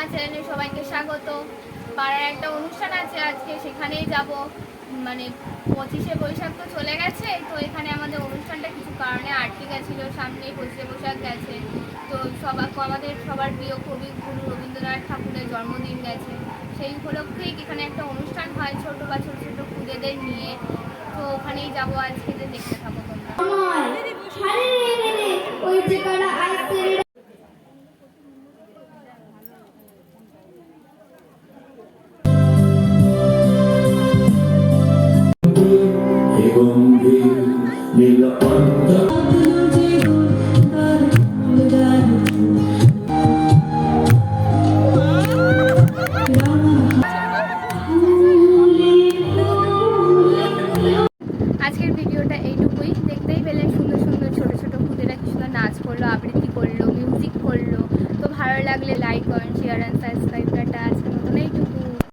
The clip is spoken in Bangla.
আমার চ্যানেলে সবাইকে স্বাগত। পাড়ার একটা অনুষ্ঠান আছে আজকে, সেখানেই যাব। মানে 25শে বৈশাখ তো চলে গেছে, তো এখানে আমাদের অনুষ্ঠানটা কিছু কারণে আটকে গেছিলো। সামনেই 25শে বৈশাখ গেছে, তো আমাদের সবার প্রিয় কবি গুরু রবীন্দ্রনাথ ঠাকুরের জন্মদিন গেছে। সেই উপলক্ষেই এখানে একটা অনুষ্ঠান হয় ছোটো বা ছোটো ছোটো খুদেদের নিয়ে। তো ওখানেই যাবো আজকে, যে দেখতে থাকো তোমরা। আজকের ভিডিওটা এইটুকুই। দেখতেই পেলে সুন্দর সুন্দর ছোটো ছোটো খুদেরা কি সুন্দর নাচ করলো, আবৃত্তি করলো, মিউজিক করলো। তো ভালো লাগলে লাইক করেন, শেয়ার